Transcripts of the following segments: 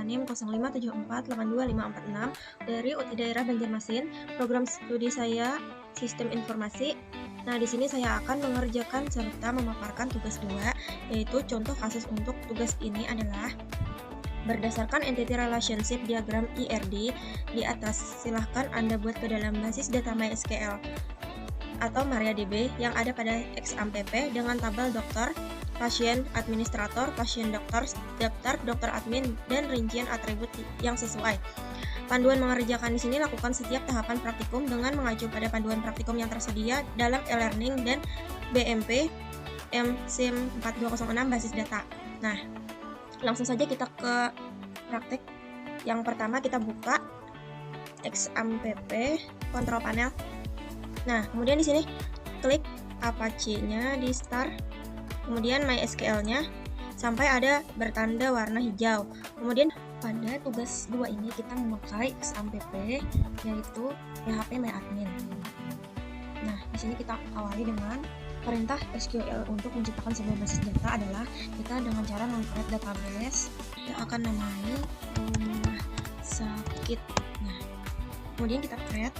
NIM 057482546 dari UT Daerah Banjarmasin. Program studi saya Sistem Informasi. Nah, di sini saya akan mengerjakan serta memaparkan tugas 2, yaitu contoh kasus untuk tugas ini adalah berdasarkan entity relationship diagram IRD di atas. Silahkan Anda buat ke dalam basis data MySQL atau MariaDB yang ada pada XAMPP dengan tabel dokter, pasien, administrator, pasien dokter, daftar dokter admin, dan rincian atribut yang sesuai. Panduan mengerjakan di sini lakukan setiap tahapan praktikum dengan mengacu pada panduan praktikum yang tersedia dalam e-learning dan BMP MSIM 4206 basis data. Nah, langsung saja kita ke praktek. Yang pertama kita buka XAMPP control panel. Nah, kemudian di sini klik Apache-nya di start, kemudian MySQL-nya sampai ada bertanda warna hijau. Kemudian pada tugas 2 ini kita memakai XAMPP yaitu PHP MyAdmin. Nah, di sini kita awali dengan perintah SQL untuk menciptakan sebuah basis data adalah kita dengan cara meng-create database. Kita akan namai rumah sakit. Nah, kemudian kita create.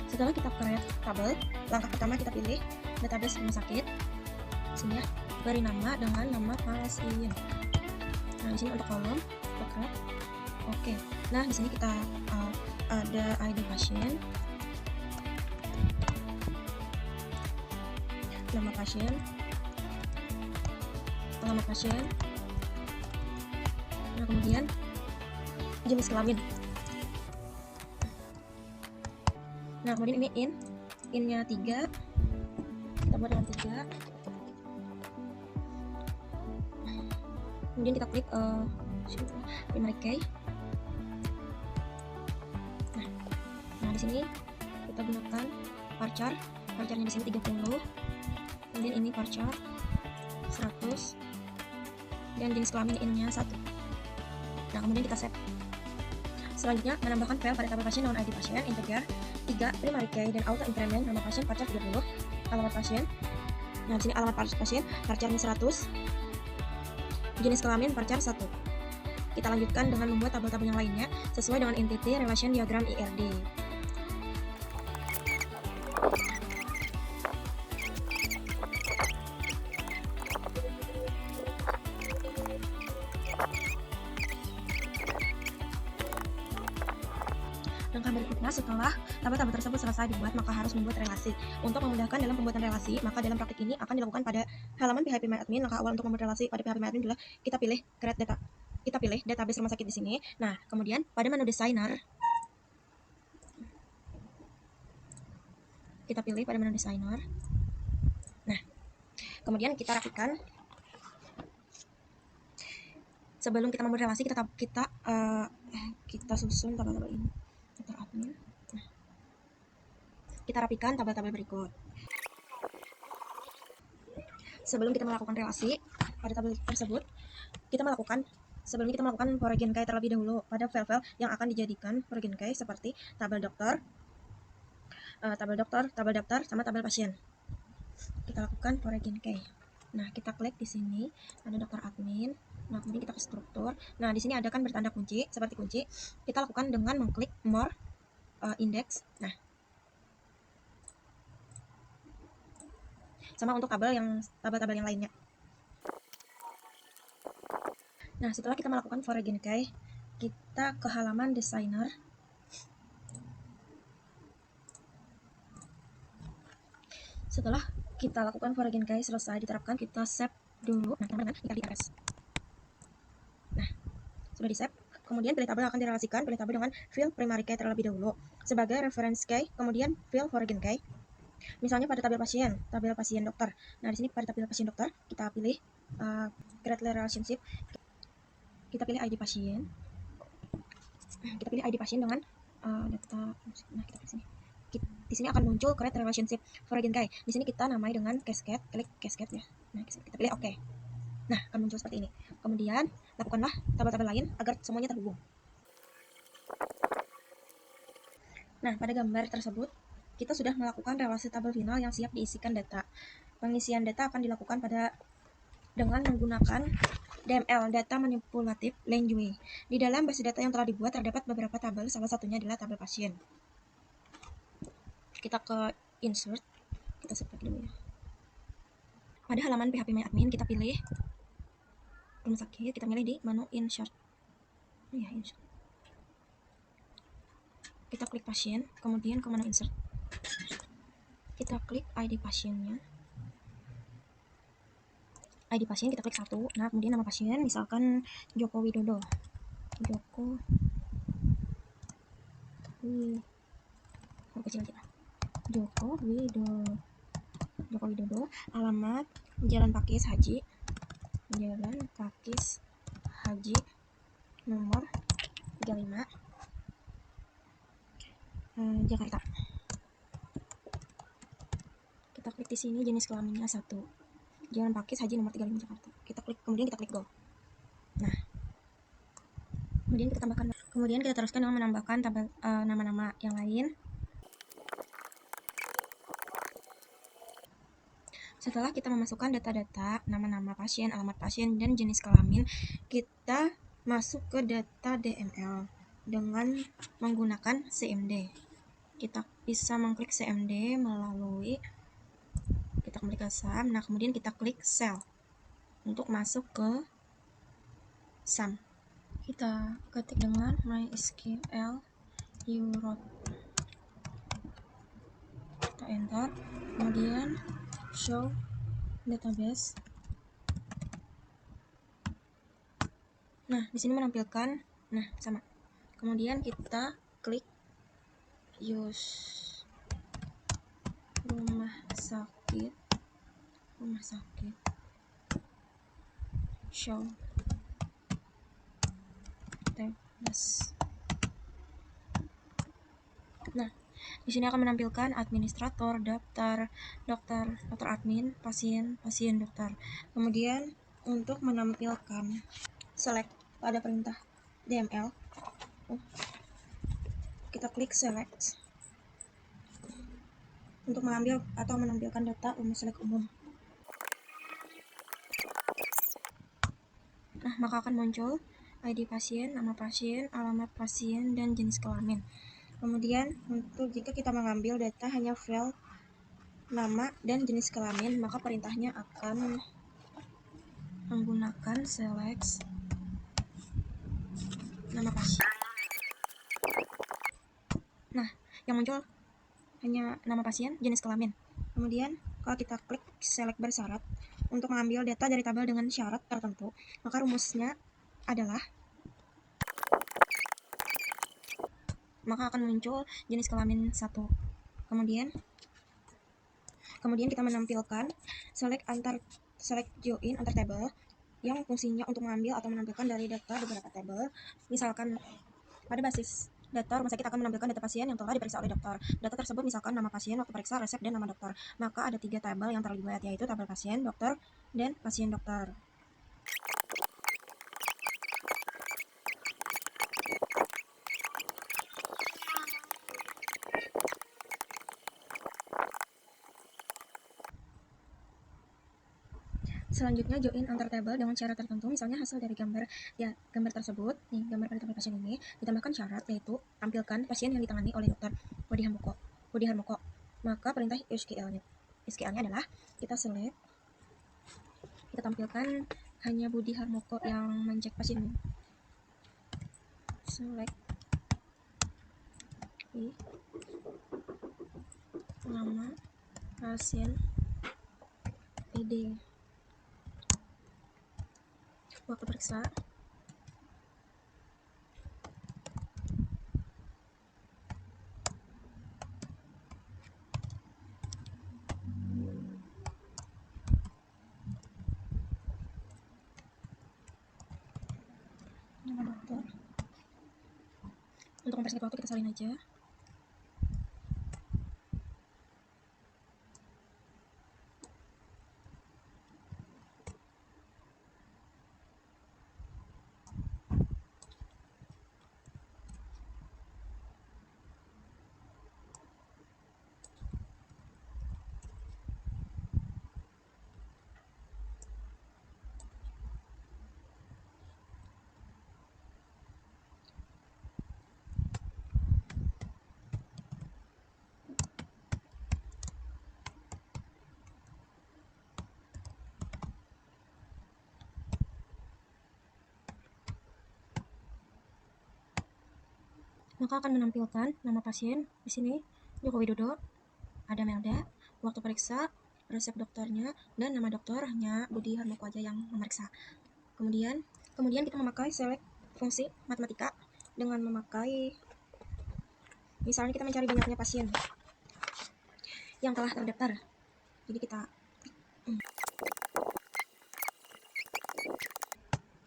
Setelah kita create tabel, langkah pertama kita pilih database rumah sakit. Sini ya, beri nama dengan nama pasien. Nah, di sini untuk kolom, kita create. Oke. Nah, di sini kita ada ID pasien, nama pasien, alamat pasien. Nah, kemudian jenis kelamin. Nah, kemudian ini innya 3, kita buat dengan 3. Kemudian kita klik primary key. Nah, di sini kita gunakan varchar. Varcharnya di sini 30. Kemudian ini varchar 100 dan jenis kelamin innya 1. Nah, kemudian kita save. Selanjutnya menambahkan file pada tabel pasien dengan ID pasien, integer 3, primary key, dan auto increment nama pasien varchar 30, alamat pasien. Nah, di sini alamat pasien varcharnya 100, jenis kelamin varchar 1. Kita lanjutkan dengan membuat tabel-tabel yang lainnya sesuai dengan entity relation diagram IRD. Langkah berikutnya, setelah tabel-tabel tersebut selesai dibuat, maka harus membuat relasi. Untuk memudahkan dalam pembuatan relasi, maka dalam praktik ini akan dilakukan pada halaman PHP MyAdmin. Langkah awal untuk membuat relasi pada PHP MyAdmin adalah kita pilih create data. Kita pilih database rumah sakit di sini. Nah, kemudian pada menu designer, kita pilih pada menu designer. Nah, kemudian kita rapikan. Sebelum kita membuat relasi, kita susun tabel-tabel ini. Dokter admin. Nah, kita rapikan tabel-tabel berikut. Sebelum kita melakukan relasi pada tabel tersebut, sebelumnya kita melakukan foreign key terlebih dahulu pada file-file yang akan dijadikan foreign key seperti tabel dokter, tabel daftar, sama tabel pasien. Kita lakukan foreign key. Nah, kita klik di sini ada dokter admin. Nah, kemudian kita ke struktur. Nah, di sini ada kan bertanda kunci seperti kunci. Kita lakukan dengan mengklik more index. Nah, sama untuk tabel-tabel yang lainnya. Nah, setelah kita melakukan foreign key, kita ke halaman designer. Setelah kita lakukan foreign key selesai diterapkan, kita save dulu. Nah, teman-teman, kita di RS. Nah, sudah di save. Kemudian pilih tabel yang akan direlasikan, pilih tabel dengan field primary key terlebih dahulu sebagai reference key, kemudian field foreign key. Misalnya pada tabel pasien dokter. Nah, di sini pada tabel pasien dokter kita pilih create relationship. Kita pilih ID pasien. Kita pilih ID pasien dengan data. Nah, kita pilih sini. Di sini akan muncul create relationship foreign key. Di sini kita namai dengan cascade, klik cascade ya. Nah, kita pilih oke. Nah, akan muncul seperti ini. Kemudian lakukanlah tabel-tabel lain agar semuanya terhubung. Nah, pada gambar tersebut kita sudah melakukan relasi tabel final yang siap diisikan data. Pengisian data akan dilakukan dengan menggunakan DML, data manipulatif language. Di dalam base data yang telah dibuat terdapat beberapa tabel, salah satunya adalah tabel pasien. Kita ke insert, kita select dulu ya. Pada halaman PHP My Admin kita pilih rumah sakit, kita pilih di menu insert. Ya, insert. Kita klik pasien, kemudian ke menu insert. Kita klik ID pasiennya. ID pasien kita klik 1. Nah, kemudian nama pasien misalkan Joko Widodo. Joko kecil kita. Joko Widodo. Alamat Jalan Pakis Haji. Nomor 35. Jakarta. Kita klik di sini jenis kelaminnya 1. Jalan Pakis Haji nomor 35 Jakarta. Kemudian kita klik go. Nah, kemudian kita teruskan dengan menambahkan tabel nama-nama yang lain. Setelah kita memasukkan data-data nama-nama pasien, alamat pasien, dan jenis kelamin, kita masuk ke data DML dengan menggunakan CMD. Kita bisa mengklik CMD melalui kita kembali ke SAM. Nah, kemudian kita klik cell untuk masuk ke SAM. Kita ketik dengan MySQL Europe. Kita enter, kemudian show database. Nah, di sini menampilkan, nah sama. Kemudian kita klik use rumah sakit, show tables. Nah, di sini akan menampilkan administrator, daftar, dokter admin, pasien, dokter. Kemudian untuk menampilkan select pada perintah DML, kita klik select untuk mengambil atau menampilkan data select umum. Nah, maka akan muncul ID pasien, nama pasien, alamat pasien, dan jenis kelamin. Kemudian untuk jika kita mengambil data hanya file nama dan jenis kelamin, maka perintahnya akan menggunakan select nama pasien. Nah, yang muncul hanya nama pasien, jenis kelamin. Kemudian kalau kita klik select bersyarat untuk mengambil data dari tabel dengan syarat tertentu, maka rumusnya adalah akan muncul jenis kelamin 1. Kemudian kita menampilkan select join antar table yang fungsinya untuk mengambil atau menampilkan dari data beberapa table. Misalkan pada basis data rumah sakit akan menampilkan data pasien yang telah diperiksa oleh dokter. Data tersebut misalkan nama pasien, waktu periksa, resep, dan nama dokter. Maka ada 3 tabel yang terlibat, yaitu tabel pasien, dokter, dan pasien dokter. Selanjutnya join antar tabel dengan syarat tertentu, misalnya hasil dari gambar tersebut, nih gambar pada tabel pasien ini ditambahkan syarat yaitu tampilkan pasien yang ditangani oleh dokter Budi Harmoko. Maka perintah SQL-nya adalah kita select, kita tampilkan hanya Budi Harmoko yang mencek pasien. Select nama pasien, ID, waktu periksa, nama dokter. Untuk mempersingkat waktu kita salin aja. Maka akan menampilkan nama pasien di sini, Joko Widodo, ada Melda, waktu periksa, resep dokternya, dan nama dokternya Budi Harmoko aja yang memeriksa. Kemudian kita memakai select fungsi matematika dengan memakai, misalnya kita mencari banyaknya pasien yang telah terdaftar. Jadi kita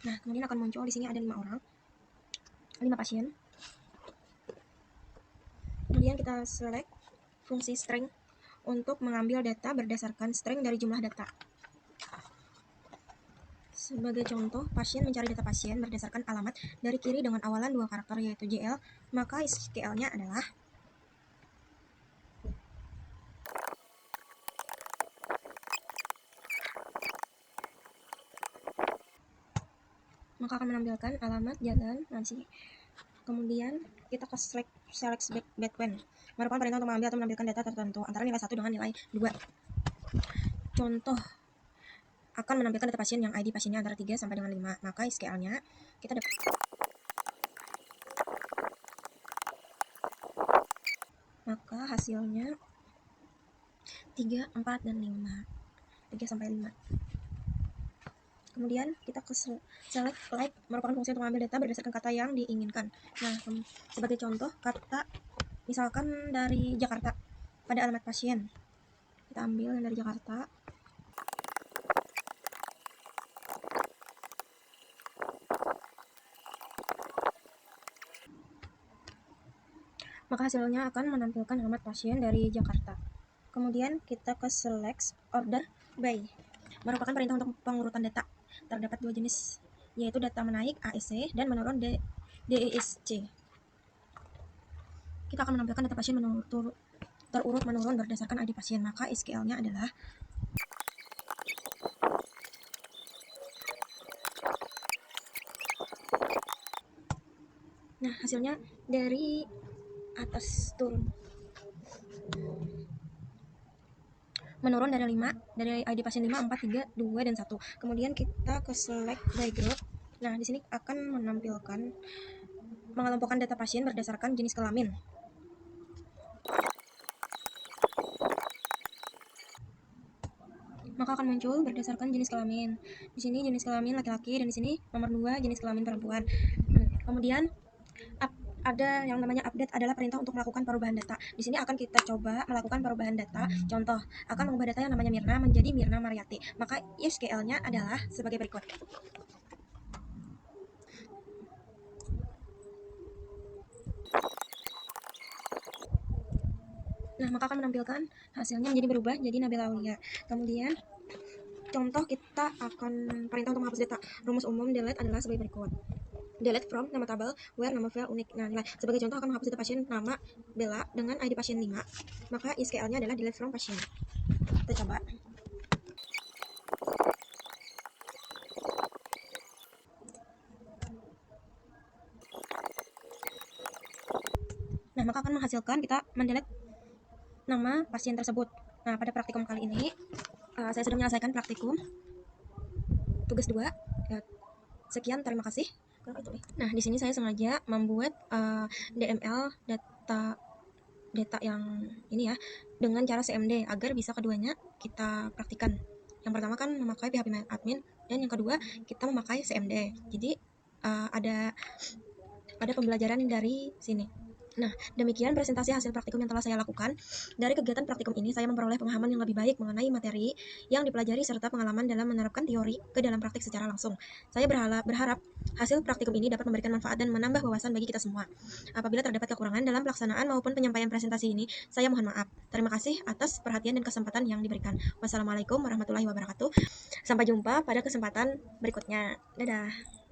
Nah, kemudian akan muncul di sini ada 5 pasien. Kemudian kita select fungsi string untuk mengambil data berdasarkan string dari jumlah data. Sebagai contoh, pasien mencari data pasien berdasarkan alamat dari kiri dengan awalan 2 karakter yaitu JL, maka SQL-nya adalah maka akan menampilkan alamat, jalan, nanti. Kemudian kita ke select between, merupakan perintah untuk mengambil atau menampilkan data tertentu antara nilai 1 dengan nilai 2. Contoh akan menampilkan data pasien yang ID pasiennya antara 3 sampai dengan 5, maka SQL-nya kita dapat maka hasilnya 3, 4, dan 5. 3 sampai 5. Kemudian kita ke select like, merupakan fungsi untuk mengambil data berdasarkan kata yang diinginkan. Nah, sebagai contoh kata misalkan dari Jakarta pada alamat pasien. Kita ambil yang dari Jakarta. Maka hasilnya akan menampilkan alamat pasien dari Jakarta. Kemudian kita ke select order by, merupakan perintah untuk pengurutan data. Terdapat 2 jenis, yaitu data menaik ASC dan menurun DESC. Kita akan menampilkan data pasien terurut menurun berdasarkan ID pasien, maka SQL-nya adalah nah, hasilnya dari atas turun. Menurun dari 5, dari ID pasien 5, 4, 3, 2, dan 1. Kemudian kita ke select by group. Nah, di sini akan menampilkan mengelompokkan data pasien berdasarkan jenis kelamin. Maka akan muncul berdasarkan jenis kelamin. Di sini jenis kelamin laki-laki dan di sini nomor 2 jenis kelamin perempuan. Kemudian ada yang namanya update, adalah perintah untuk melakukan perubahan data. Di sini akan kita coba melakukan perubahan data. Contoh, akan mengubah data yang namanya Mirna menjadi Mirna Mariati. Maka SQL-nya adalah sebagai berikut. Nah, maka akan menampilkan hasilnya menjadi berubah jadi Nabila Aulia. Kemudian contoh kita akan perintah untuk menghapus data. Rumus umum delete adalah sebagai berikut. Delete from nama tabel where nama file unik. Nah, nilai. Sebagai contoh akan menghapus data pasien nama Bella dengan ID pasien 5. Maka SQL-nya adalah delete from pasien. Kita coba. Nah, maka akan menghasilkan kita mendelete nama pasien tersebut. Nah, pada praktikum kali ini saya sudah menyelesaikan praktikum tugas 2. Sekian, terima kasih. Nah, di sini saya sengaja membuat DML data yang ini ya dengan cara CMD agar bisa keduanya kita praktikan. Yang pertama kan memakai PHP admin dan yang kedua kita memakai CMD. Jadi ada pembelajaran dari sini. Nah, demikian presentasi hasil praktikum yang telah saya lakukan. Dari kegiatan praktikum ini, saya memperoleh pemahaman yang lebih baik mengenai materi yang dipelajari serta pengalaman dalam menerapkan teori ke dalam praktik secara langsung. Saya berharap hasil praktikum ini dapat memberikan manfaat dan menambah wawasan bagi kita semua. Apabila terdapat kekurangan dalam pelaksanaan maupun penyampaian presentasi ini, saya mohon maaf. Terima kasih atas perhatian dan kesempatan yang diberikan. Wassalamualaikum warahmatullahi wabarakatuh. Sampai jumpa pada kesempatan berikutnya. Dadah.